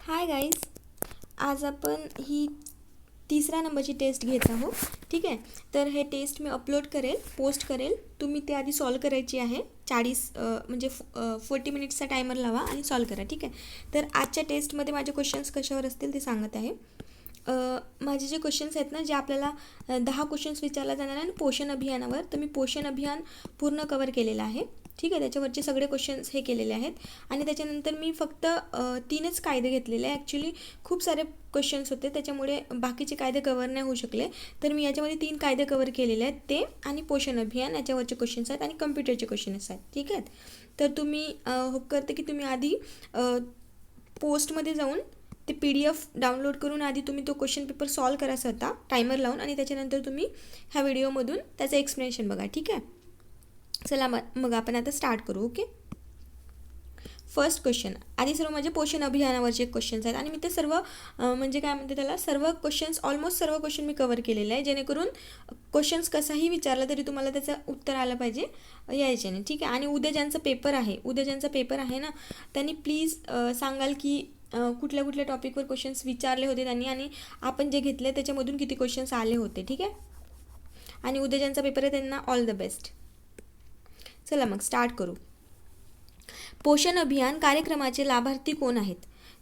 Hi guys, आज आपण ही तिसऱ्या नंबरची टेस्ट घेत आहोत. ठीक आहे, तर हे टेस्ट मी अपलोड करेल, पोस्ट करेल. तुम्ही ते आधी सॉल्व करायची आहे. 40 मिनिट्सचा टायमर लावा आणि सॉल्व करा. ठीक आहे, तर आजच्या टेस्टमध्ये माझे क्वेश्चन्स कशावर असतील ते सांगत आहे. माझे जे क्वेश्चन्स आहेत ना, जे आपल्याला 10 क्वेश्चन्स विचारला जाणार आहे पोषण अभियानावर, तर मी पोषण अभियान पूर्ण कवर केलेलं आहे. ठीक आहे, त्याच्यावरचे सगळे क्वेश्चन्स हे केलेले आहेत. आणि त्याच्यानंतर मी फक्त 3च कायदे घेतलेले आहे. ॲक्च्युली खूप सारे क्वेश्चन्स होते, त्याच्यामुळे बाकीचे कायदे कवर नाही होऊ शकले. तर मी याच्यामध्ये 3 कायदे कवर केलेले आहेत, ते आणि पोषण अभियान याच्यावरचे क्वेश्चन्स आहेत आणि कम्प्युटरचे क्वेश्चन्स आहेत. ठीक आहेत, तर तुम्ही होप करते की तुम्ही आधी पोस्टमध्ये जाऊन ते PDF डाउनलोड करून आधी तुम्ही तो क्वेश्चन पेपर सॉल्व करा स्वतः टायमर लावून, आणि त्याच्यानंतर तुम्ही ह्या व्हिडिओमधून त्याचं एक्सप्लेनेशन बघा. ठीक आहे, चला मग आपण आता स्टार्ट करू. Okay, first question. आधी सर्व माझे पोषण अभियानावरचे क्वेश्चन्स आहेत आणि मी ते सर्व म्हणजे काय म्हणते त्याला, सर्व क्वेश्चन्स, ऑलमोस्ट सर्व क्वेश्चन मी कवर केलेले आहे, जेणेकरून क्वेश्चन्स कसाही विचारला तरी तुम्हाला त्याचं उत्तर आलं पाहिजे यायच्याने. ठीक आहे, आणि उद्या ज्यांचा पेपर आहे ना, त्यांनी प्लीज सांगाल की कुठल्या कुठल्या टॉपिकवर क्वेश्चन्स विचारले होते त्यांनी, आणि आपण जे घेतले त्याच्यामधून किती क्वेश्चन्स आले होते. ठीक आहे, आणि उद्या ज्यांचा पेपर आहे त्यांना ऑल द बेस्ट. चला मग स्टार्ट करू. पोषण अभियान कार्यक्रमाचे लाभार्थी कोण आहेत?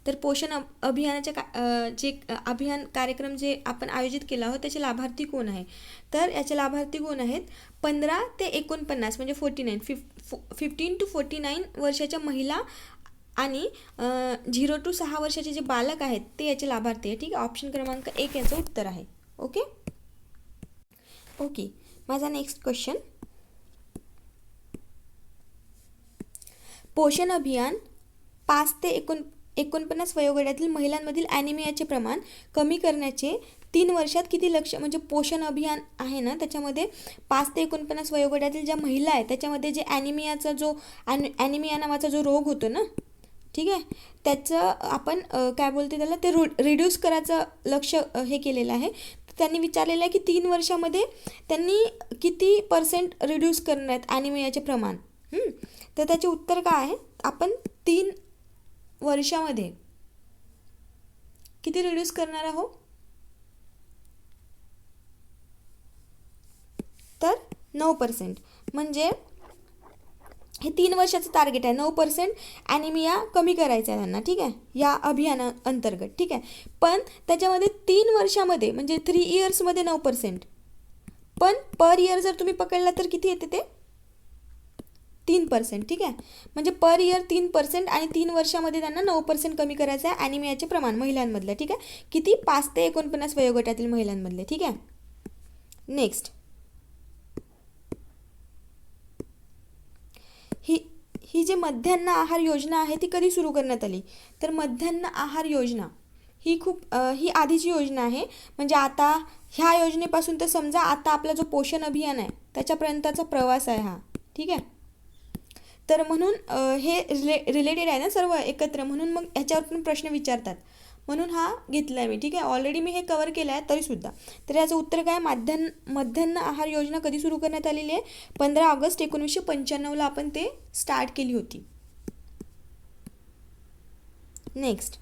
तर पोषण अभियानाच्या जे अभियान कार्यक्रम जे आपण आयोजित केला आहोत त्याचे लाभार्थी कोण आहे? तर याचे लाभार्थी कोण आहेत? 15 ते 49 म्हणजे 15 to 49 वर्षाच्या महिला आणि 0 to 6 वर्षाचे जे बालक आहेत ते याचे लाभार्थी आहे. ठीक आहे, ऑप्शन क्रमांक 1 याचं उत्तर आहे. ओके, माझा नेक्स्ट क्वेश्चन. पोषण अभियान 5 ते 49 वयोगटातील महिलांमधील ॲनिमियाचे प्रमाण कमी करण्याचे 3 वर्षात किती लक्ष्य, म्हणजे पोषण अभियान आहे ना त्याच्यामध्ये 5 ते 49 वयोगटातील ज्या महिला आहेत त्याच्यामध्ये जे ॲनिमिया नावाचा जो रोग होतो ना, ठीक आहे, त्याचं आपण काय बोलते त्याला, ते रिड्यूस करायचं लक्ष्य हे केलेलं आहे. त्यांनी विचारलेलं आहे की 3 वर्षामध्ये त्यांनी किती % रिड्यूस करणार आहेत ॲनिमियाचे प्रमाण. तर त्याचे उत्तर काय आहे? आपण 3 वर्षामध्ये किती रिड्यूस करणार आहोत? तर 9%. म्हणजे हे 3 वर्षाचं टार्गेट आहे. 9% ॲनिमिया कमी करायचं आहे त्यांना. ठीक आहे, या अभियाना अंतर्गत. ठीक आहे, पण त्याच्यामध्ये 3 वर्षामध्ये म्हणजे 3 इयर्समध्ये 9%, पण पर इयर जर तुम्ही पकडला तर किती येते ते 3%. ठीक आहे, म्हणजे पर इयर 3% आणि 3 वर्षामध्ये त्यांना 9% कमी करायचं आहे ॲनिमियाचे प्रमाण महिलांमधलं. ठीक आहे, किती? 5 ते 49 वयोगटातील महिलांमधले. ठीक आहे, नेक्स्ट. ही जी मध्यान्ह आहार योजना आहे ती कधी सुरू करण्यात आली? तर मध्यान्ह आहार योजना ही आधीची योजना आहे. म्हणजे आता ह्या योजनेपासून तर समजा आता आपला जो पोषण अभियान आहे त्याच्यापर्यंतचा प्रवास आहे हा. ठीक आहे, तर म्हणून हे रिलेटेड आहे ना सर्व एकत्र, म्हणून मग ह्याच्यावर पण प्रश्न विचारतात, म्हणून हा घेतला आहे मी. ठीक आहे, ऑलरेडी मी हे कवर केलं आहे तरीसुद्धा. तर याचं उत्तर काय? मध्यान्ह आहार योजना कधी सुरू करण्यात आलेली आहे? 15 ऑगस्ट 1995 आपण ते स्टार्ट केली होती. नेक्स्ट.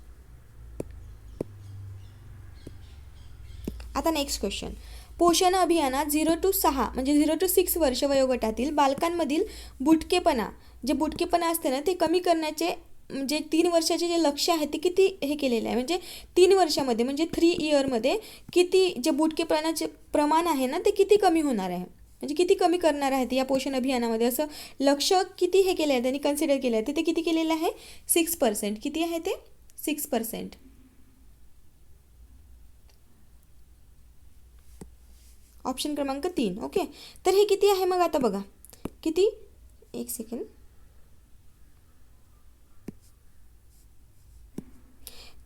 आता नेक्स्ट क्वेश्चन. पोषण अभियानात 0 to 6 म्हणजे 0 to 6 वर्ष वयोगटातील बालकांमधील बुटकेपणा असते ना, ते कमी करण्याचे म्हणजे 3 वर्षाचे जे लक्ष्य आहे ते किती हे केलेलं आहे? म्हणजे 3 वर्षामध्ये म्हणजे 3 इयरमध्ये किती जे बुटकेपणाचे प्रमाण आहे ना ते किती कमी होणार आहे, म्हणजे किती कमी करणार आहेत या पोषण अभियानामध्ये, असं लक्ष्य किती हे केलं आहे त्यांनी कन्सिडर केलं आहे, ते किती केलेलं आहे? 6%. किती आहे ते? 6%. ऑप्शन क्रमांक 3. ओके, तर हे किती आहे मग आता बघा किती, 1 सेकंड.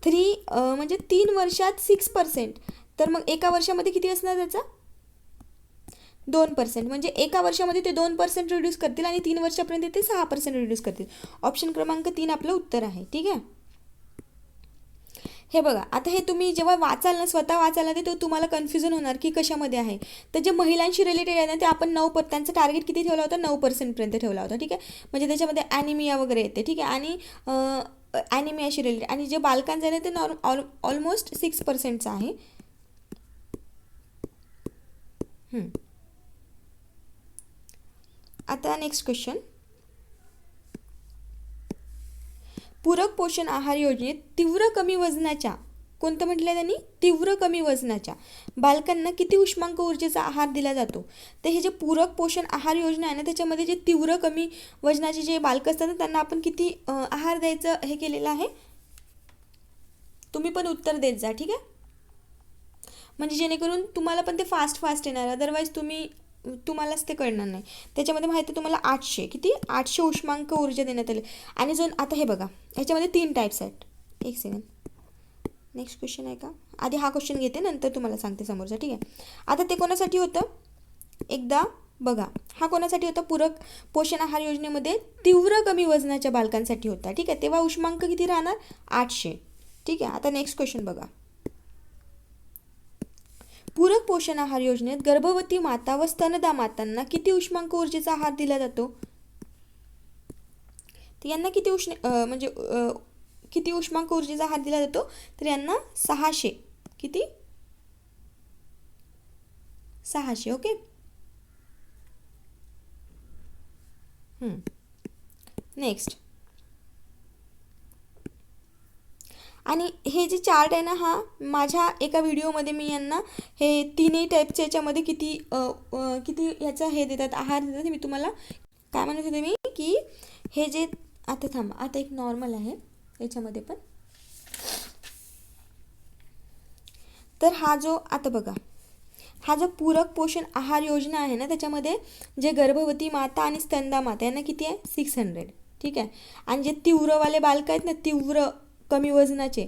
3 म्हणजे 3 वर्षात 6%, तर मग एका वर्षामध्ये किती असणार त्याचा? 2%. म्हणजे एका वर्षामध्ये ते 2% रिड्यूस करतील आणि 3 वर्षापर्यंत ते 6% रिड्यूस करतील. ऑप्शन क्रमांक 3 आपलं उत्तर आहे. ठीक आहे, हे बघा, आता हे तुम्ही जेव्हा वाचाल ना, स्वतः वाचाल ना, ते तुम्हाला कन्फ्युजन होणार की कशामध्ये आहे. तर जे महिलांशी रिलेटेड आहे ना ते आपण त्यांचं टार्गेट किती ठेवला होता? 9% पर्यंत ठेवला होता. ठीक आहे, म्हणजे त्याच्यामध्ये ॲनिमिया वगैरे येते. ठीक आहे, आणि ॲनिमियाशी रिलेटेड, आणि जे बालकांचं आहे ना ते ऑलमोस्ट 6%चं आहे. आता नेक्स्ट क्वेश्चन. पूरक पोषण आहार योजनेत तीव्र कमी वजनाच्या, कोणतं म्हटलं आहे त्यांनी, तीव्र कमी वजनाच्या बालकांना किती उष्मांक ऊर्जेचा आहार दिला जातो? तर हे जे पूरक पोषण आहार योजना आहे ना त्याच्यामध्ये जे तीव्र कमी वजनाचे जे बालकं असतात ना त्यांना आपण किती आहार द्यायचं हे केलेलं आहे. तुम्ही पण उत्तर देत जा, ठीक आहे, म्हणजे जेणेकरून तुम्हाला पण ते फास्ट येणार, अदरवाईज तुम्हालाच ते कळणार नाही. त्याच्यामध्ये माहिती आहे तुम्हाला 800 उष्मांक ऊर्जा देण्यात आली. आणि जो आता हे बघा ह्याच्यामध्ये 3 टाईप्स आहेत. एक सेकंड, नेक्स्ट क्वेश्चन आहे का, आधी हा क्वेश्चन घेते नंतर तुम्हाला सांगते समोरचा, ठीक आहे. आता ते कोणासाठी होतं एकदा बघा, हा कोणासाठी होता, पूरक पोषण आहार योजनेमध्ये तीव्र कमी वजनाच्या बालकांसाठी होता, ठीक आहे. तेव्हा उष्मांक किती राहणार, 800, ठीक आहे. आता नेक्स्ट क्वेश्चन बघा. पूरक पोषण आहार योजनेत गर्भवती माता व स्तनदा मातांना किती उष्मांक ऊर्जेचा आहार दिला जातो? तर यांना किती किती उष्मांक ऊर्जेचा आहार दिला जातो? तर यांना 600, किती, 600, ओके. नेक्स्ट. आणि हे जे चार्ट आहे ना, हा माझ्या एका व्हिडिओमध्ये मी यांना हे तीनही टाईपच्या याच्यामध्ये किती ह्याचा हे देतात, आहार देतात, हे मी तुम्हाला काय म्हणत होते मी, की हे जे आता थांबा, आता एक नॉर्मल आहे याच्यामध्ये पण. तर हा जो आता बघा, हा जो पूरक पोषण आहार योजना आहे ना त्याच्यामध्ये जे गर्भवती माता आणि स्तनदा माता यांना किती आहे, 600, ठीक आहे. आणि जे तीव्रवाले बालक आहेत ना, तीव्र कमी वजनाचे,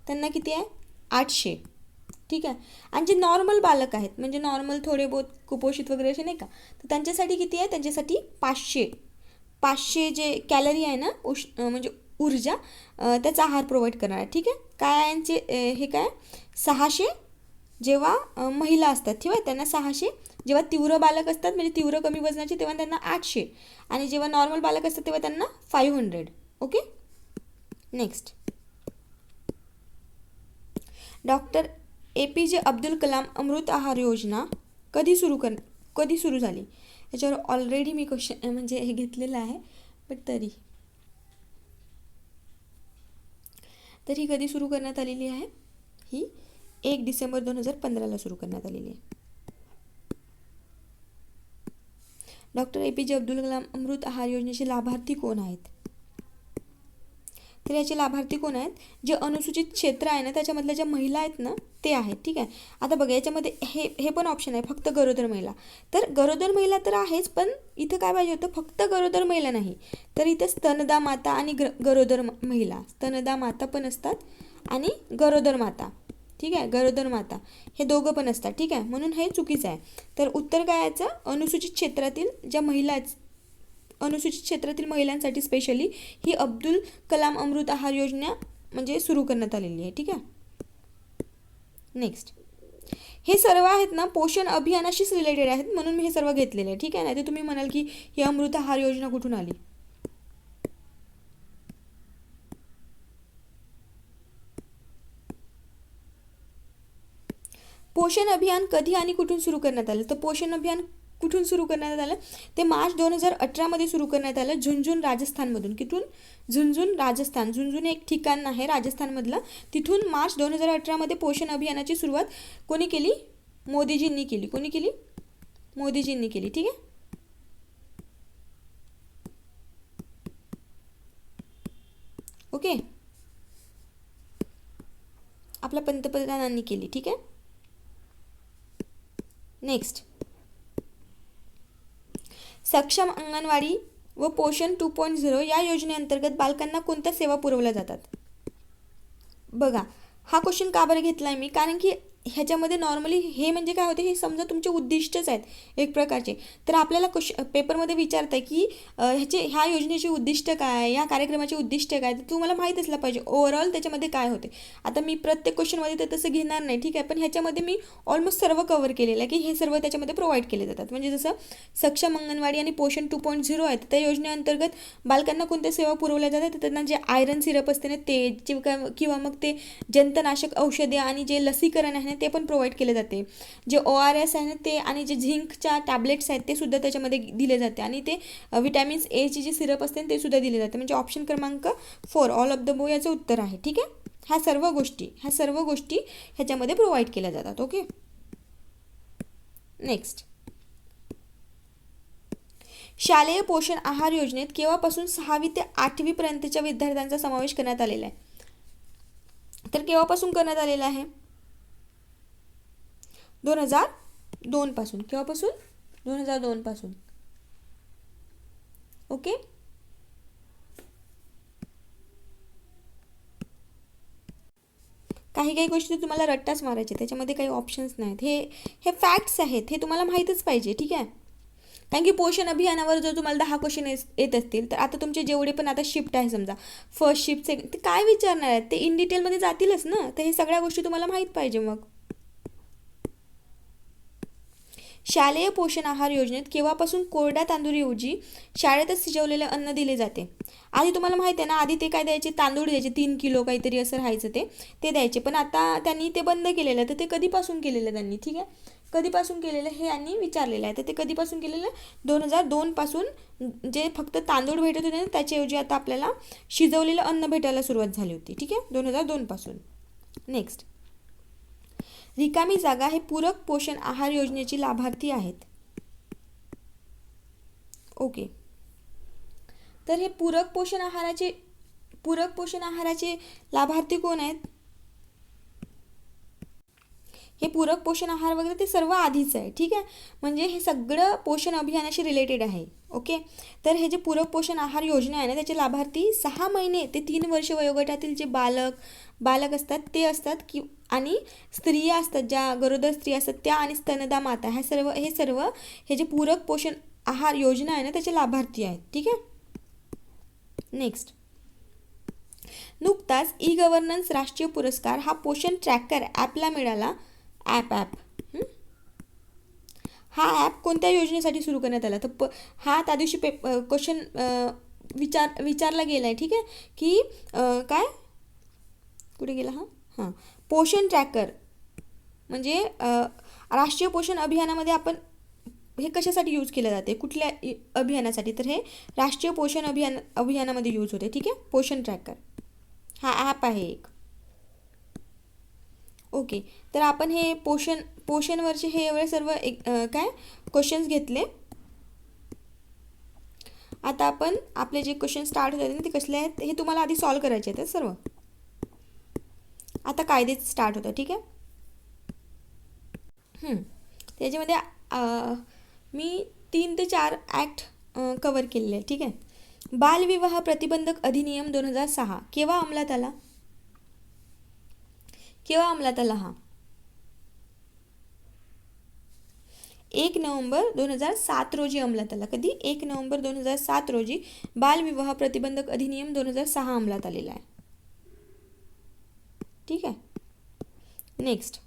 त्यांना किती आहे, 800, ठीक आहे. आणि जे नॉर्मल बालक आहेत, म्हणजे नॉर्मल थोडे बहुत कुपोषित वगैरे असे नाही का, तर त्यांच्यासाठी किती आहे, त्यांच्यासाठी 500 जे कॅलरी आहे ना म्हणजे ऊर्जा त्याचा आहार प्रोव्हाइड करणार आहे, ठीक आहे. काय यांचे हे काय 600 जेव्हा महिला असतात, ठीक आहे, त्यांना 600, जेव्हा तीव्र बालक असतात म्हणजे तीव्र कमी वजनाचे तेव्हा त्यांना 800, आणि जेव्हा नॉर्मल बालक असतात तेव्हा त्यांना 500, okay. Next. Doctor APJ Abdul Kalam Amrut Aahar Yojana कधी सुरू झाली? याच्यावर ऑलरेडी मी क्वेश्चन म्हणजे हे घेतलेलं आहे, बट तरी कधी सुरू करण्यात आलेली आहे? ही 1 डिसेंबर 2015ला सुरू करण्यात आलेली आहे. डॉक्टर APJ अब्दुल कलाम अमृत आहार योजनेचे लाभार्थी कोण आहेत? तर याचे लाभार्थी कोण आहेत, जे अनुसूचित क्षेत्र आहे ना त्याच्यामधल्या ज्या महिला आहेत ना ते आहेत, ठीक आहे. आता बघा याच्यामध्ये हे पण ऑप्शन आहे, फक्त गरोदर महिला. तर गरोदर महिला तर आहेच, पण इथं काय पाहिजे होतं, फक्त गरोदर महिला नाही, तर इथं स्तनदा माता आणि गरोदर महिला, स्तनदा माता पण असतात आणि गरोदर माता, ठीक आहे, गरोदर माता हे दोघं पण असतात, ठीक आहे. म्हणून हे चुकीचं आहे. तर उत्तर काय याचं, अनुसूचित क्षेत्रातील ज्या महिला आहेत, अनुसूचित क्षेत्रातील महिलांसाठी स्पेशली ही अब्दुल कलाम अमृत आहार योजना म्हणजे सुरू करण्यात आलेली आहे, ठीक आहे. नेक्स्ट. हे सर्व आहेत ना पोषण अभियानाशीच रिलेटेड आहेत, म्हणून मी हे सर्व घेतलेले आहे, ठीक आहे. नाही तर तुम्ही म्हणाल की ही अमृत आहार योजना कुठून आली. पोषण अभियान कधी आणि कुठून सुरू करण्यात आलं? तर पोषण अभियान कुठून सुरू करण्यात आलं, ते मार्च 2018मध्ये सुरू करण्यात आलं, झुंझुनू राजस्थानमधून. कुठून, झुंझुनू राजस्थान. झुंझुनू एक ठिकाण आहे राजस्थानमधलं, तिथून मार्च 2018मध्ये पोषण अभियानाची सुरुवात कोणी केली, मोदीजींनी केली. कोणी केली, मोदीजींनी केली, ठीक आहे. ओके, आपल्या पंतप्रधानांनी केली, ठीक आहे. नेक्स्ट. सक्षम अंगणवाडी व पोषण 2.0 या योजनेअंतर्गत बालकांना कोणत्या सेवा पुरवल्या जातात? बघा हा क्वेश्चन का बरं घेतला आहे मी, कारण की ह्याच्यामध्ये नॉर्मली हे म्हणजे काय होते, हे समजा तुमचे उद्दिष्टच आहेत एक प्रकारचे. तर आपल्याला पेपरमध्ये विचारत आहे की ह्या योजनेचे उद्दिष्ट काय, या कार्यक्रमाचे उद्दिष्ट काय, तर तुम्हाला माहीत असलं पाहिजे ओव्हरऑल त्याच्यामध्ये काय होते. आता मी प्रत्येक क्वेश्चनमध्ये तर तसं घेणार नाही, ठीक आहे, पण ह्याच्यामध्ये मी ऑलमोस्ट सर्व कव्हर केलेलं आहे की हे सर्व त्याच्यामध्ये प्रोव्हाइड केले जातात. म्हणजे जसं सक्षम अंगणवाडी आणि पोषण 2.0 आहे, तर त्या योजनेअंतर्गत बालकांना कोणत्या सेवा पुरवल्या जातात, तर त्यांना जे आयरन सिरप असते ना ते, किंवा मग ते जंतनाशक औषधे आणि जे लसीकरण आहे ना ते पण प्रोव्हाइड केले जाते. जे ORS आहे ना ते, आणि जे झिंकच्या टॅबलेट्स आहेत ते सुद्धा त्याच्यामध्ये दिले जाते, आणि ते विटॅमिन्स Aची जी सिरप असते ते सुद्धा दिले जाते. म्हणजे ऑप्शन क्रमांक 4 ऑल ऑफ द बो याचं उत्तर आहे. ठीक आहे, ह्या सर्व गोष्टी ह्याच्यामध्ये प्रोव्हाइड केल्या जातात. Okay, next. शालेय पोषण आहार योजनेत केव्हापासून 6वी ते 8वी पर्यंतच्या विद्यार्थ्यांचा समावेश करण्यात आलेला आहे. तर केव्हापासून करण्यात आलेला आहे? 2002 पासून. केव्हापासून? 2002 पासून. ओके, काही गोष्टी तुम्हाला रट्टाच मारायचे, त्याच्यामध्ये काही ऑप्शन्स नाहीत. हे फॅक्ट्स आहेत, हे तुम्हाला माहीतच पाहिजे. ठीक आहे, कारण की पोषण अभियानावर जर तुम्हाला 10 क्वेश्चन येत असतील, तर आता तुमचे जेवढे पण आता शिफ्ट आहे, समजा फर्स्ट शिफ्ट सेकंड, ते काय विचारणार आहेत, ते इन डिटेलमध्ये जातीलच ना. तर हे सगळ्या गोष्टी तुम्हाला माहीत पाहिजे. मग शालेय पोषण आहार योजनेत केव्हापासून कोरड्या तांदूळऐवजी शाळेतच शिजवलेले अन्न दिले जाते? आधी तुम्हाला माहिती आहे ना, आधी ते काय द्यायचे, तांदूळ द्यायचे, 3 किलो काहीतरी असं राहायचं ते द्यायचे. पण आता त्यांनी ते बंद केलेलं आहे. तर ते कधीपासून केलेलं त्यांनी? ठीक आहे, कधीपासून केलेलं हे यांनी विचारलेलं आहे. तर ते कधीपासून केलेलं? 2002 पासून. जे फक्त तांदूळ भेटत होते ना त्याच्याऐवजी आता आपल्याला शिजवलेलं अन्न भेटायला सुरुवात झाली होती. ठीक आहे, 2002 पासून. नेक्स्ट. रिकामी जागा हे पूरक पोषण आहार योजनेची लाभार्थी आहेत. ओके, तर हे पूरक पोषण आहाराचे लाभार्थी कोण आहेत? हे पूरक पोषण आहार वगैरे ते सर्व आधीच आहे. ठीक आहे, म्हणजे हे सगळं पोषण अभियानाशी रिलेटेड आहे. ओके, तर हे जे पूरक पोषण आहार योजना आहे ना त्याचे लाभार्थी 6 महिने ते 3 वर्ष वयोगटातील जे बालक असतात ते असतात, की आणि स्त्रिया असतात, ज्या गरोदर स्त्रिया असतात त्या, आणि स्तनदा माता, हे सर्व हे जे पूरक पोषण आहार योजना आहे ना त्याचे लाभार्थी आहेत. ठीक आहे, नेक्स्ट. नुकताच ई-गव्हर्नन्स राष्ट्रीय पुरस्कार हा पोषण ट्रॅकर ॲपला मिळाला. हा ॲप कोणत्या योजनेसाठी सुरू करण्यात आला? तर हा त्या दिवशी क्वेश्चन विचारला गेला आहे. ठीक आहे, की काय, कुठे गेला हां, पोषण ट्रॅकर म्हणजे राष्ट्रीय पोषण अभियानामध्ये आपण हे कशासाठी यूज केलं जाते, कुठल्या अभियानासाठी? तर हे राष्ट्रीय पोषण अभियानामध्ये यूज होते. ठीक आहे, पोषण ट्रॅकर हा ॲप आहे एक. ओके, तर आपण हे पोषणवरचे हे एवढे सर्व काय क्वेश्चन्स घेतले. आता आपण आपले जे क्वेश्चन स्टार्ट होतात ना ते कसले आहेत हे तुम्हाला आधी सॉल्व करायचे आहेत सर्व. आता कायदे स्टार्ट होतात. ठीक आहे, त्याच्यामध्ये मी 3 ते 4 ॲक्ट कवर केलेले आहे. ठीक आहे, बालविवाह प्रतिबंधक अधिनियम 2006 केव्हा अंमलात आला? हा 1 नोव्हेंबर 2007 रोजी अंमलात आला. कधी? 1 नोव्हेंबर 2007 रोजी बालविवाह प्रतिबंधक अधिनियम 2006 अंमलात आलेला आहे. ठीक आहे, नेक्स्ट.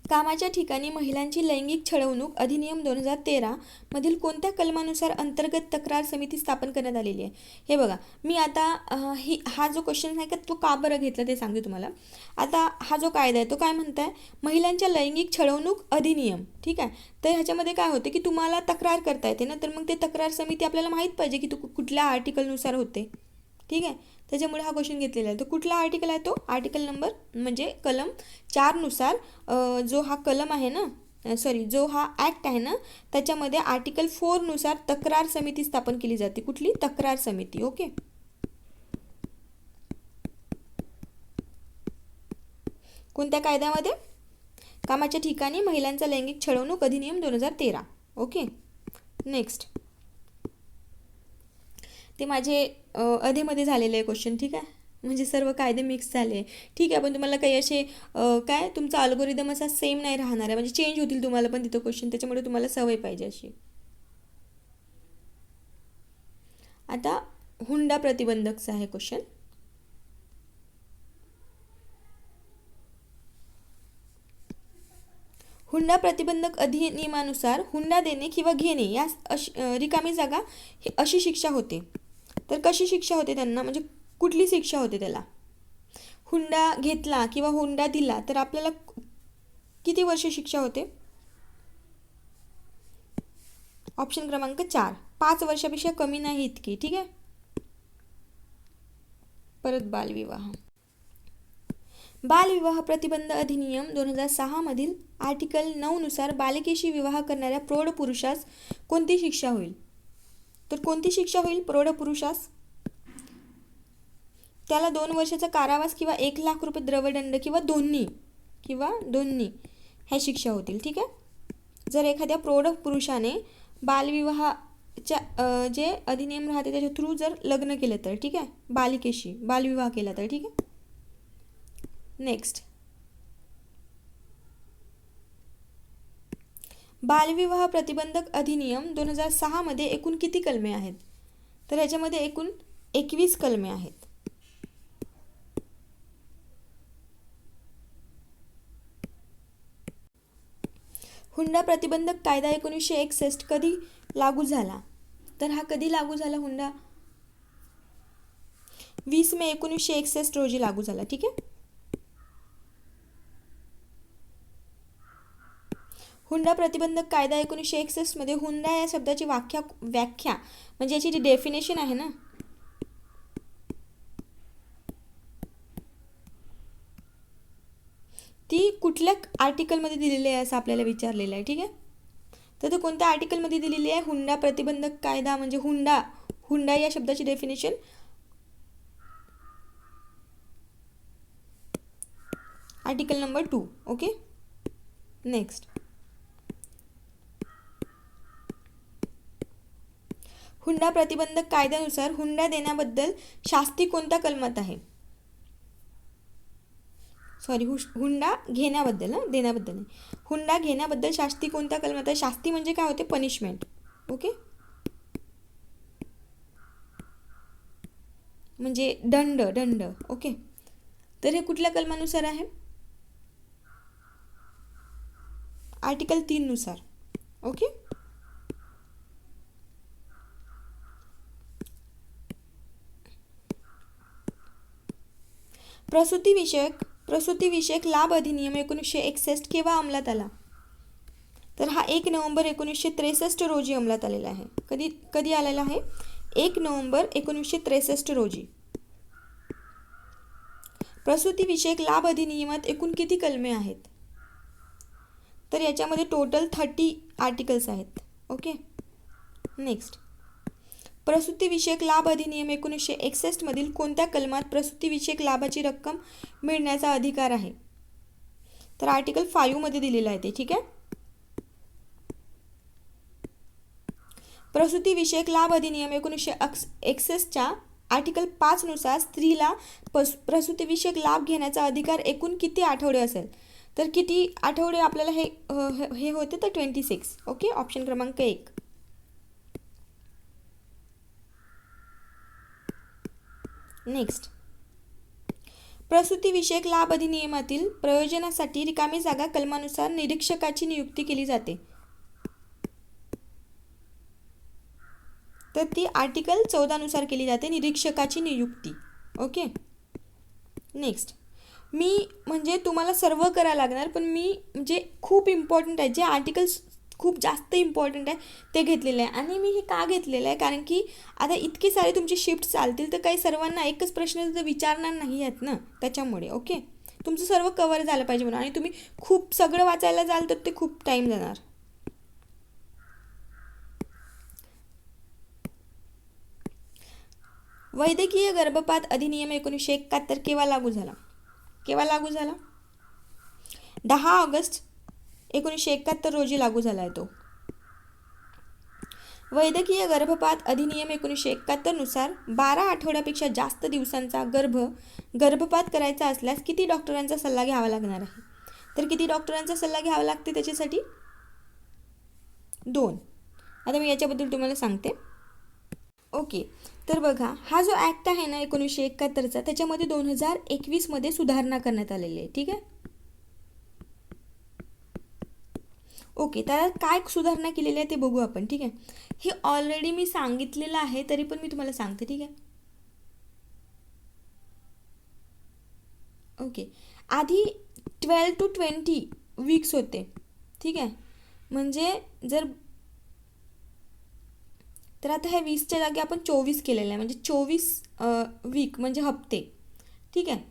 कामाच्या ठिकाणी महिलांची लैंगिक छळवणूक अधिनियम 2013 मधील कोणत्या कलमानुसार अंतर्गत तक्रार समिती स्थापन करण्यात आलेली आहे? हे बघा, मी आता हा जो क्वेश्चन आहे का तो का बरं घेतला ते सांगते तुम्हाला. आता हा जो कायदा आहे तो काय म्हणताय? महिलांच्या लैंगिक छळवणूक अधिनियम. ठीक आहे, तर ह्याच्यामध्ये काय होते की तुम्हाला तक्रार करता येते ना, तर मग ते तक्रार समिती आपल्याला माहीत पाहिजे की तो कुठल्या आर्टिकलनुसार होते. ठीक आहे, त्याच्यामुळे हा क्वेश्चन घेतलेला आहे. तो कुठला आर्टिकल आहे? तो आर्टिकल नंबर म्हणजे कलम 4 नुसार जो हा कलम आहे ना, जो हा ॲक्ट आहे ना त्याच्यामध्ये आर्टिकल 4 नुसार तक्रार समिती स्थापन केली जाते. कुठली? तक्रार समिती. ओके, कोणत्या कायद्यामध्ये? कामाच्या ठिकाणी महिलांचा लैंगिक छळवणूक अधिनियम 2013. Okay, next. ते माझे अधेमध्ये झालेले आहे क्वेश्चन, ठीक आहे, म्हणजे सर्व कायदे मिक्स झाले. ठीक आहे, पण तुम्हाला काही असे काय तुमचा अल्गोरिदम असा सेम नाही राहणार आहे, म्हणजे चेंज होतील तुम्हाला पण तिथं क्वेश्चन, त्याच्यामुळे तुम्हाला सवय पाहिजे अशी. आता हुंडा प्रतिबंधकचा आहे क्वेश्चन. हुंडा प्रतिबंधक अधिनियमानुसार हुंडा देणे किंवा घेणे या रिकामी जागा ही अशी शिक्षा होते. तर कशी शिक्षा होते त्यांना, म्हणजे कुठली शिक्षा होते त्याला? हुंडा घेतला किंवा हुंडा दिला तर आपल्याला किती वर्ष शिक्षा होते? ऑप्शन क्रमांक 4, 5 वर्षापेक्षा कमी नाही इतकी. ठीक आहे. परत बालविवाह. बालविवाह प्रतिबंध अधिनियम 2006 मधील आर्टिकल 9 नुसार बालिकेशी विवाह करणाऱ्या प्रौढ पुरुषास कोणती शिक्षा होईल? तर कोणती शिक्षा होईल प्रौढ पुरुषास? त्याला 2 वर्षाचा कारावास किंवा 1 लाख रुपये द्रवदंड किंवा दोन्ही ह्या शिक्षा होतील. ठीक आहे. जर एखाद्या प्रौढ पुरुषाने बालविवाहाच्या जे अधिनियम राहते त्याच्या थ्रू जर लग्न केलं तर, ठीक आहे, बालिकेशी बालविवाह केला तर, ठीक आहे. नेक्स्ट, बालविवाह प्रतिबंधक अधिनियम 2006 मध्ये एकूण किती कलमे आहेत? तर याच्यामध्ये एकूण 21 कलमे आहेत. हुंडा प्रतिबंधक कायदा 1961 कधी लागू झाला? तर हा कधी लागू झाला हुंडा? 20 मे 1961 रोजी लागू झाला. ठीक आहे. हुंडा प्रतिबंधक कायदा 1961 मध्ये हुंडा या शब्दाची व्याख्या म्हणजे याची जी डेफिनेशन आहे ना, ती कुठल्या आर्टिकलमध्ये दिलेली आहे असं आपल्याला विचारलेलं आहे. ठीक आहे. तर ते कोणत्या आर्टिकलमध्ये दिलेली आहे? हुंडा प्रतिबंधक कायदा म्हणजे हुंडा या शब्दाची definition article number 2. Okay. Next, हुंडा प्रतिबंधक कायद्यानुसार हुंडा देण्याबद्दल शास्ती कोणत्या कलमात आहे? सॉरी, हुंडा घेण्याबद्दल, देण्याबद्दल नाही. हुंडा घेण्याबद्दल शास्ती कोणत्या कलमात आहे? शास्ती म्हणजे काय होते? पनिशमेंट. ओके, म्हणजे दंड. ओके, तर हे कुठल्या कलमानुसार आहे? आर्टिकल 3 नुसार. ओके. प्रसूतीविषयक लाभ अधिनियम 1961 केव्हा अंमलात आला? तर हा 1 नोव्हेंबर 1963 रोजी अंमलात आलेला आहे. कधी आलेला आहे? 1 नोव्हेंबर 1963 रोजी. प्रसूतीविषयक लाभ अधिनियमात एकूण किती कलमे आहेत? तर याच्यामध्ये टोटल 30 आर्टिकल्स आहेत. ओके. नेक्स्ट, प्रसूतीविषयक लाभ अधिनियम 1961 मधील कोणत्या कलमात प्रसूतीविषयक लाभाची रक्कम मिळण्याचा अधिकार आहे? तर आर्टिकल 5 मध्ये दिलेला आहे ते. ठीक आहे. प्रसूतीविषयक लाभ अधिनियम 1961च्या आर्टिकल 5 नुसार स्त्रीला प्रसूतीविषयक लाभ घेण्याचा अधिकार एकूण किती आठवडे असेल? तर किती आठवडे आपल्याला हे होते? तर 26. ओके, ऑप्शन क्रमांक 1. नेक्स्ट, प्रसूतीविषयक लाभ अधिनियमातील प्रयोजनासाठी रिकामी जागा कलमानुसार निरीक्षकाची नियुक्ती केली जाते. तर ती आर्टिकल 14 नुसार केली जाते, निरीक्षकाची नियुक्ती. ओके. नेक्स्ट, मी म्हणजे तुम्हाला सर्व करायला लागणार, पण मी म्हणजे खूप इम्पॉर्टंट आहे जे आर्टिकल्स खूप जास्त इम्पॉर्टंट आहे ते घेतलेलं आहे. आणि मी हे का घेतलेलं आहे? कारण की आता इतके सारे तुमचे शिफ्ट चालतील तर काही सर्वांना एकच प्रश्न तर विचारणार नाही आहेत ना, त्याच्यामुळे. ओके, तुमचं सर्व कव्हर झालं पाहिजे म्हणून. आणि तुम्ही खूप सगळं वाचायला जाल तर ते खूप टाईम जाणार. वैद्यकीय गर्भपात अधिनियम 1971 केव्हा लागू झाला? 10 ऑगस्ट 1971 रोजी लागू झाला आहे तो. वैद्यकीय गर्भपात अधिनियम 1971 नुसार 12 आठवड्यापेक्षा जास्त दिवसांचा गर्भपात करायचा असल्यास किती डॉक्टरांचा सल्ला घ्यावा लागणार आहे? तर किती डॉक्टरांचा सल्ला घ्यावा लागते त्याच्यासाठी? 2. आता मी याच्याबद्दल तुम्हाला सांगते. ओके, तर बघा, हा जो ॲक्ट आहे ना 1971चा, त्याच्यामध्ये 2021मध्ये सुधारणा करण्यात आलेली आहे. ठीक आहे. ओके, तर काय सुधारणा केलेली आहे ते बघू आपण. ठीक आहे. हे ऑलरेडी मी सांगितलेलं आहे, तरी पण मी तुम्हाला सांगते. ठीक आहे. ओके, आधी 12 to 20 वीक्स होते. ठीक आहे. म्हणजे जर तर आता ह्या 20च्या जागी आपण 24 केलेलं आहे, म्हणजे 24 वीक म्हणजे हप्ते. ठीक आहे.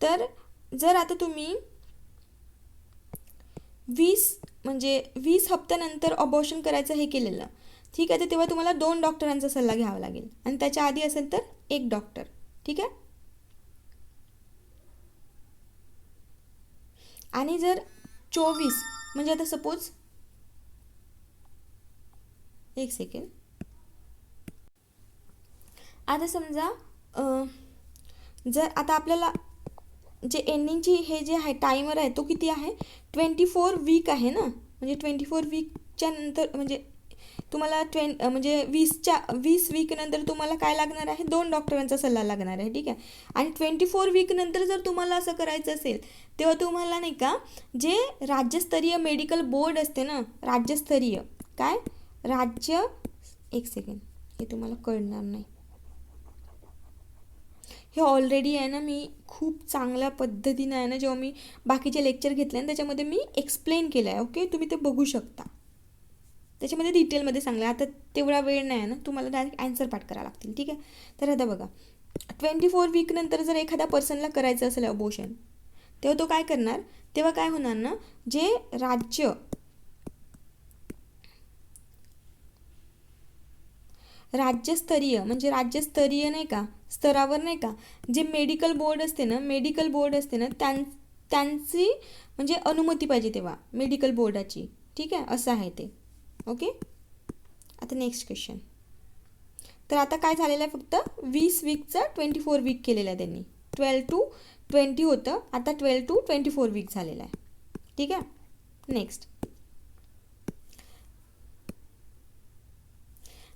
तर जर आता तुम्ही 20 हप्त्यानंतर अबॉर्शन करायचं हे केलेलं, ठीक आहे, तर तेव्हा तुम्हाला 2 डॉक्टरांचा सल्ला घ्यावा लागेल, आणि त्याच्या आधी असेल तर 1 डॉक्टर. ठीक आहे. आणि जर 24 म्हणजे आता सपोज, एक सेकंड, आता समजा जर आता आपल्याला जे एंडिंगची हे जे आहे टायमर आहे तो किती आहे? 24 वीक आहे ना. म्हणजे 24 वीकच्या नंतर म्हणजे तुम्हाला म्हणजे 20 वीक नंतर तुम्हाला काय लागणार आहे? 2 डॉक्टरांचा सल्ला लागणार आहे. ठीक आहे. आणि 24 वीक नंतर जर तुम्हाला असं करायचं असेल, तेव्हा तुम्हाला नाही का, जे राज्यस्तरीय मेडिकल बोर्ड असते ना, राज्यस्तरीय काय एक सेकंड, हे तुम्हाला कळणार नाही. हे ऑलरेडी आहे ना, मी खूप चांगल्या पद्धतीने आहे ना, जेव्हा मी बाकीचे लेक्चर घेतले ना त्याच्यामध्ये मी एक्सप्लेन केलं आहे. ओके, तुम्ही ते बघू शकता, त्याच्यामध्ये डिटेलमध्ये सांगलं. आता तेवढा वेळ नाही आहे ना, तुम्हाला डायरेक्ट ॲन्सर पाठ करावं लागतील. ठीक आहे. तर आता बघा, 24 वीक नंतर जर एखाद्या पर्सनला करायचं असेल अबॉर्शन, तेव्हा तो काय करणार? तेव्हा काय होणार ना, जे राज्यस्तरीय म्हणजे राज्यस्तरीय नाही का, स्तरावर नाही का, जे मेडिकल बोर्ड असते ना, त्यांची म्हणजे अनुमती पाहिजे तेव्हा मेडिकल बोर्डाची. ठीक आहे, असं आहे ते. ओके. आता नेक्स्ट क्वेश्चन. तर आता काय झालेलं आहे, फक्त 20 वीकचा 24 वीक केलेलं आहे त्यांनी. 12 to 20 होतं, आता 12 to 24 वीक झालेलं आहे. ठीक आहे. नेक्स्ट,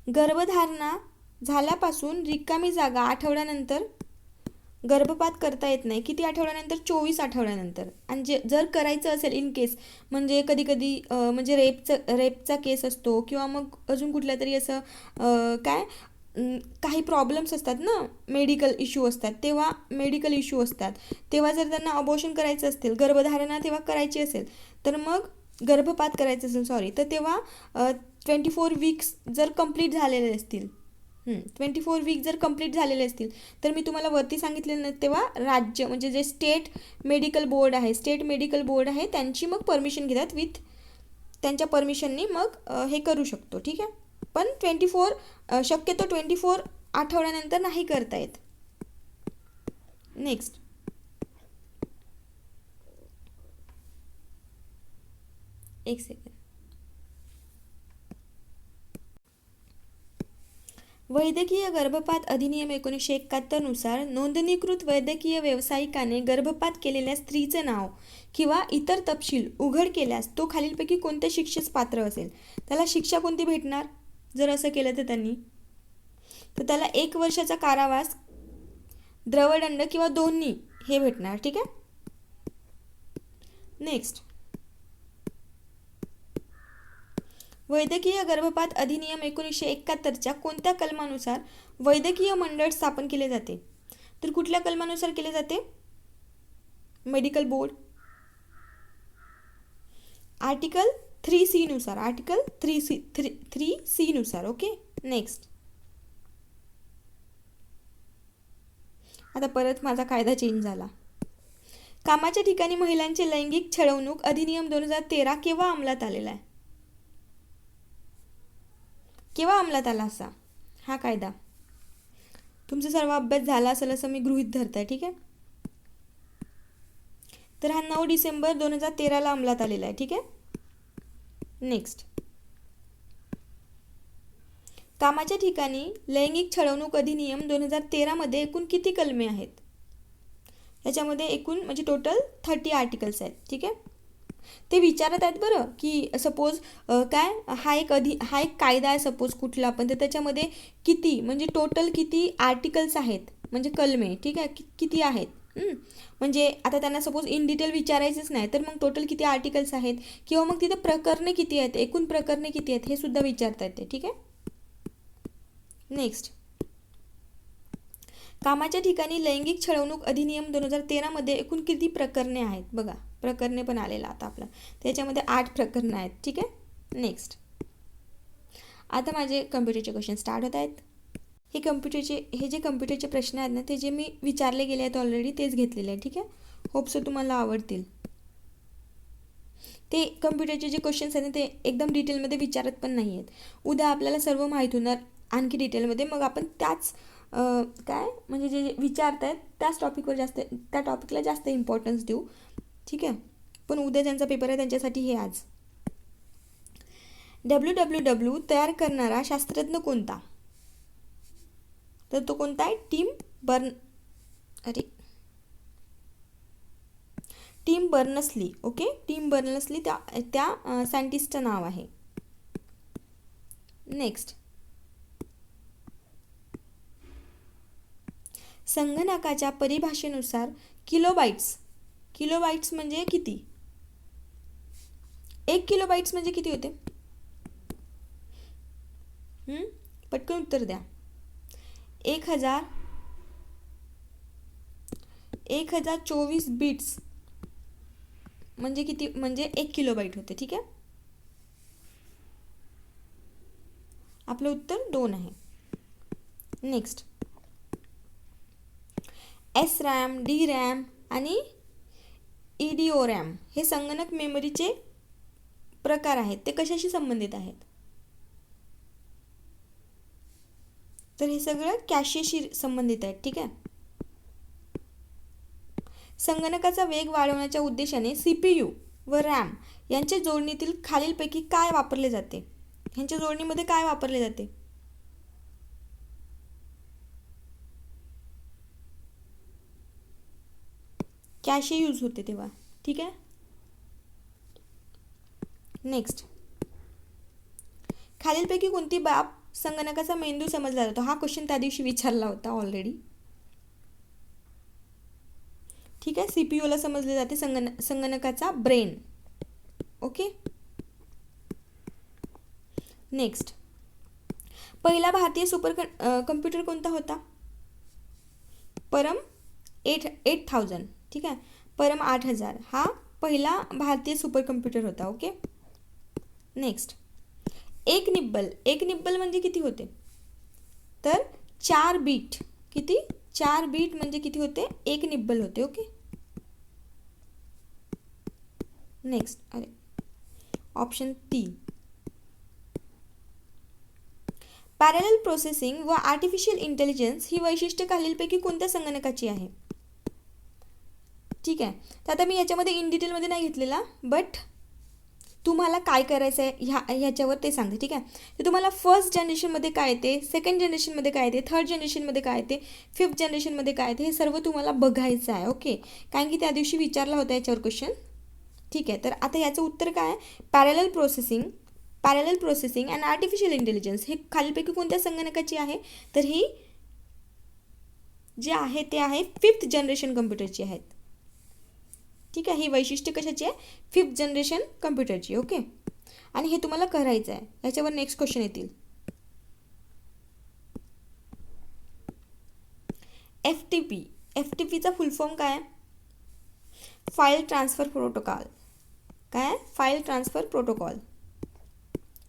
गर्भधारणा झाल्यापासून रिकामी जागा आठवड्यानंतर गर्भपात करता येत नाही. किती आठवड्यानंतर? 24 आठवड्यानंतर. आणि जर करायचं असेल इन केस, म्हणजे कधी कधी म्हणजे रेपचा केस असतो, किंवा मग अजून कुठल्या तरी असं काही प्रॉब्लेम्स असतात ना, मेडिकल इश्यू असतात, तेव्हा जर त्यांना अबॉर्शन करायचं असेल, गर्भधारणा तेव्हा करायची असेल, तर मग गर्भपात करायचं असेल तर तेव्हा 24 वीक्स जर कंप्लीट झालेले असतील, 24 वीक जर कंप्लीट झालेले असतील, तर मी तुम्हाला वरती सांगितलेलं ना, तेव्हा राज्य म्हणजे जे स्टेट मेडिकल बोर्ड आहे त्यांची मग परमिशन घेतात. त्यांच्या परमिशननी मग हे करू शकतो. ठीक आहे. पण 24 आठवड्यानंतर नाही करता येत. नेक्स्ट, एक सेकंड. वैद्यकीय गर्भपात अधिनियम 1971 नुसार नोंदणीकृत वैद्यकीय व्यावसायिकाने गर्भपात केलेल्या स्त्रीचे नाव किंवा इतर तपशील उघड केल्यास तो खालीलपैकी कोणत्या शिक्षेस पात्र असेल? त्याला शिक्षा कोणती भेटणार जर असं केलं तर त्यांनी? तर त्याला 1 वर्षाचा कारावास, द्रवदंड किंवा दोन्ही हे भेटणार. ठीक आहे. नेक्स्ट, वैद्यकीय गर्भपात अधिनियम 1971च्या कोणत्या कलमानुसार वैद्यकीय मंडळ स्थापन केले जाते? तर कुठल्या कलमानुसार केले जाते? मेडिकल बोर्ड आर्टिकल 3C नुसार. ओके. नेक्स्ट, आता परत माझा कायदा चेंज झाला. कामाच्या ठिकाणी महिलांची लैंगिक छळवणूक अधिनियम 2013 केव्हा अंमलात आलेला आहे? केव्हा अंमलात आला असा हा कायदा? तुमचा सर्व अभ्यास झाला असेल असं मी गृहीत धरते. ठीक आहे. तर हा 9 डिसेंबर 2013ला अंमलात आलेला आहे. ठीक आहे. नेक्स्ट, कामाच्या ठिकाणी लैंगिक छळवणूक अधिनियम 2013 एकूण किती कलमे आहेत? याच्यामध्ये एकूण म्हणजे टोटल 30 आर्टिकल्स आहेत. ठीक आहे, ते विचारत आहेत बरं की सपोज काय हा एक कायदा आहे सपोज कुठला पण, तर त्याच्यामध्ये किती म्हणजे टोटल किती आर्टिकल्स आहेत म्हणजे कलमे. ठीक आहे, किती आहेत. म्हणजे आता त्यांना सपोज इन डिटेल विचारायचंच नाही, तर मग टोटल किती आर्टिकल्स आहेत किंवा मग तिथं प्रकरणे किती आहेत, एकूण प्रकरणे किती आहेत हे सुद्धा विचारता येते. ठीक आहे. नेक्स्ट, कामाच्या ठिकाणी लैंगिक छळवणूक अधिनियम 2013 एकूण किती प्रकरणे आहेत? बघा, प्रकरणे पण आलेला आता आपला, त्याच्यामध्ये 8 प्रकरणं आहेत. ठीक आहे. नेक्स्ट, आता माझे कम्प्युटरचे क्वेश्चन स्टार्ट होत आहेत. हे जे कम्प्युटरचे प्रश्न आहेत ना, ते जे मी विचारले गेले आहेत ऑलरेडी तेच घेतलेले आहे. ठीक आहे, होप्स तुम्हाला आवडतील. ते कम्प्युटरचे जे क्वेश्चन्स आहेत ना ते एकदम डिटेलमध्ये विचारत पण नाही आहेत. उद्या आपल्याला सर्व माहीत होणार आणखी डिटेलमध्ये, मग आपण त्याच काय म्हणजे जे विचारत आहेत त्याच टॉपिकवर त्या टॉपिकला जास्त इम्पॉर्टन्स देऊ. ठीक आहे, पण उद्या ज्यांचा पेपर आहे त्यांच्यासाठी हे आज. WWW तयार करणारा शास्त्रज्ञ कोणता? तर तो कोणता आहे? Tim Berners Lee. Okay, Tim Berners Lee त्या सायंटिस्टचं नाव आहे. नेक्स्ट, संगणकाच्या परिभाषेनुसार किलोबाइट्स म्हणजे किती? 1 किलोबाइट्स म्हणजे किती होते? पटकन उत्तर द्या. 1024 बिट्स म्हणजे किती? म्हणजे 1 किलोबाइट होते. ठीक आहे, आपलं उत्तर 2 आहे. नेक्स्ट, SRAM, DRAM आणि EDORAM हे संगणक मेमरीचे प्रकार आहेत, ते कशाशी संबंधित आहेत? तर हे सगळं कॅशेशी संबंधित आहेत. ठीक आहे, संगणकाचा वेग वाढवण्याच्या उद्देशाने CPU व RAM यांच्या जोडणीतील खालीलपैकी काय वापरले जाते? ह्यांच्या जोडणीमध्ये काय वापरले जाते? कॅशे यूज होते तेव्हा. ठीक आहे. नेक्स्ट, खालीलपैकी कोणती बाब संगणकाचा मेंदू समजला जातो? हा क्वेश्चन त्या दिवशी विचारला होता ऑलरेडी. ठीक आहे, CPUला समजले जाते संगणकाचा ब्रेन. ओके. नेक्स्ट, पहिला भारतीय सुपर कम्प्युटर कोणता होता? परम 8000. ठीक आहे, परम 8000 हा पहिला भारतीय सुपर कम्प्युटर होता. ओके. नेक्स्ट, एक निब्बल म्हणजे किती होते? तर 4 बीट. किती? 4 बीट म्हणजे किती होते? 1 निब्बल होते. Okay. Next, option 3, parallel processing व आर्टिफिशियल इंटेलिजन्स ही वैशिष्ट्ये खालीलपैकी कोणत्या संगणकाची आहे? ठीक आहे, तर आता मी याच्यामध्ये इन डिटेलमध्ये नाही घेतलेला, बट तुम्हाला काय करायचं आहे ह्याच्यावर ते सांगते. ठीक आहे, तर तुम्हाला फर्स्ट जनरेशनमध्ये काय येते, सेकंड जनरेशनमध्ये काय येते, थर्ड जनरेशनमध्ये काय येते, फिफ्थ जनरेशनमध्ये काय येते, हे सर्व तुम्हाला बघायचं आहे. ओके, कारण की त्या दिवशी विचारला होता याच्यावर क्वेश्चन. ठीक आहे, तर आता याचं उत्तर काय आहे? Parallel processing and artificial intelligence हे खालीलपैकी कोणत्या संगणकाची आहे? तर ही जे आहे ते आहे 5th जनरेशन कम्प्युटरची आहेत. ठीक आहे, ही वैशिष्ट्य कशाची आहे? 5th generation कम्प्युटरची. ओके, आणि हे तुम्हाला करायचं आहे. याच्यावर नेक्स्ट क्वेश्चन येतील. FTPचा फुल फॉर्म काय आहे? File transfer protocol. काय? File transfer protocol.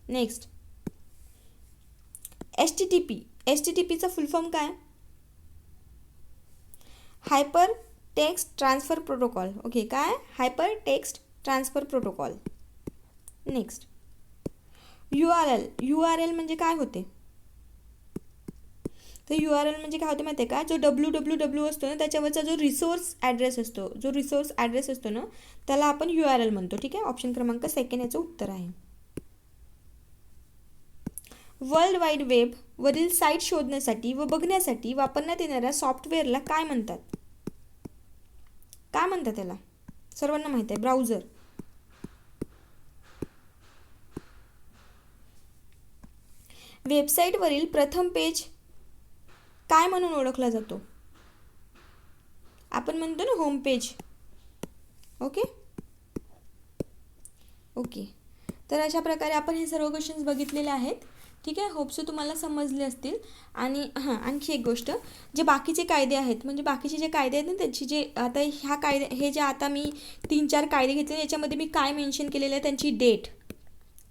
नेक्स्ट, HTTPचा फुल फॉर्म काय? Hypertext transfer protocol. Okay, काय? Hypertext transfer protocol. Next, URL म्हणजे काय होते? तर URL म्हणजे काय होते माहिती आहे का? जो www असतो ना त्याच्यावरचा जो रिसोर्स ॲड्रेस असतो ना त्याला आपण URL म्हणतो. ठीक आहे, ऑप्शन क्रमांक 2 याचं उत्तर आहे. वर्ल्ड वाईड वेब वरील साईट शोधण्यासाठी व बघण्यासाठी वापरण्यात येणाऱ्या सॉफ्टवेअरला काय म्हणतात? काय म्हणतात त्याला? सर्वांना माहीत आहे, ब्राउझर. वेबसाईटवरील प्रथम पेज काय म्हणून ओळखला जातो? आपण म्हणतो ना होम पेज. ओके. तर अशा प्रकारे आपण हे सर्व क्वेश्चन्स बघितलेले आहेत. ठीक आहे, होपसो तुम्हाला समजले असतील. आणि आणखी एक गोष्ट, जे बाकीचे कायदे आहेत, म्हणजे बाकीचे जे कायदे आहेत ना, त्यांची जे आता ह्या कायदे, हे जे आता मी 3-4 कायदे घेतले, याच्यामध्ये मी काय मेन्शन केलेलं आहे, त्यांची डेट.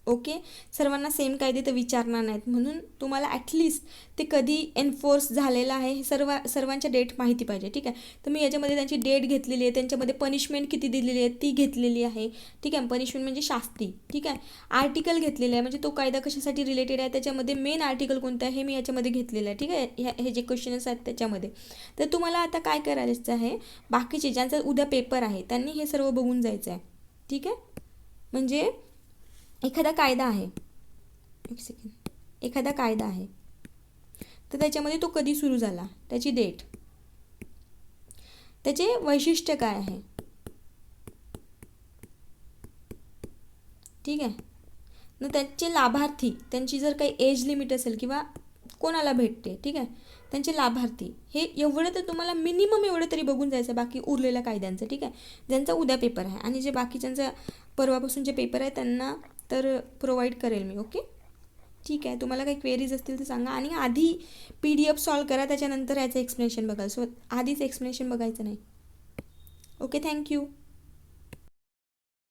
ओके, सर्वांना सेम कायदे तर विचारणार नाहीत, म्हणून तुम्हाला ॲटलिस्ट ते कधी एन्फोर्स झालेलं आहे हे सर्वांच्या डेट माहिती पाहिजे. ठीक आहे, तर मी याच्यामध्ये त्यांची डेट घेतलेली आहे, त्यांच्यामध्ये पनिशमेंट किती दिलेली आहे ती घेतलेली आहे. ठीक आहे, पनिशमेंट म्हणजे शास्ती. ठीक आहे, आर्टिकल घेतलेलं आहे, म्हणजे तो कायदा कशासाठी रिलेटेड आहे, त्याच्यामध्ये मेन आर्टिकल कोणतं आहे हे मी याच्यामध्ये घेतलेलं आहे. ठीक आहे, हे जे क्वेश्चन्स आहेत त्याच्यामध्ये. तर तुम्हाला आता काय करायचं आहे, बाकीचे ज्यांचा उद्या पेपर आहे त्यांनी हे सर्व बघून जायचं आहे. ठीक आहे, म्हणजे एखादा कायदा आहे, एखादा कायदा आहे, तर त्याच्यामध्ये तो कधी सुरू झाला, त्याची डेट, त्याचे वैशिष्ट्य काय आहे. ठीक आहे, न त्याचे लाभार्थी, त्यांची जर काही एज लिमिट असेल किंवा कोणाला भेटते, ठीक आहे, त्यांचे लाभार्थी, हे एवढं तर तुम्हाला मिनिमम एवढं तरी बघून जायचं, बाकी उरलेल्या कायद्यांचं. ठीक आहे, ज्यांचा उद्या पेपर आहे आणि जे बाकीच्यांचा परवापासून जे पेपर आहे त्यांना तर प्रोव्हाइड करेल मी. ओके, ठीक आहे, तुम्हाला काही क्वेरीज असतील तर सांगा. आणि आधी PDF सॉल्व करा, त्याच्यानंतर याचं एक्सप्लेनेशन बघा. सो आधीच एक्सप्लेनेशन बघायचं नाही. Okay, thank you.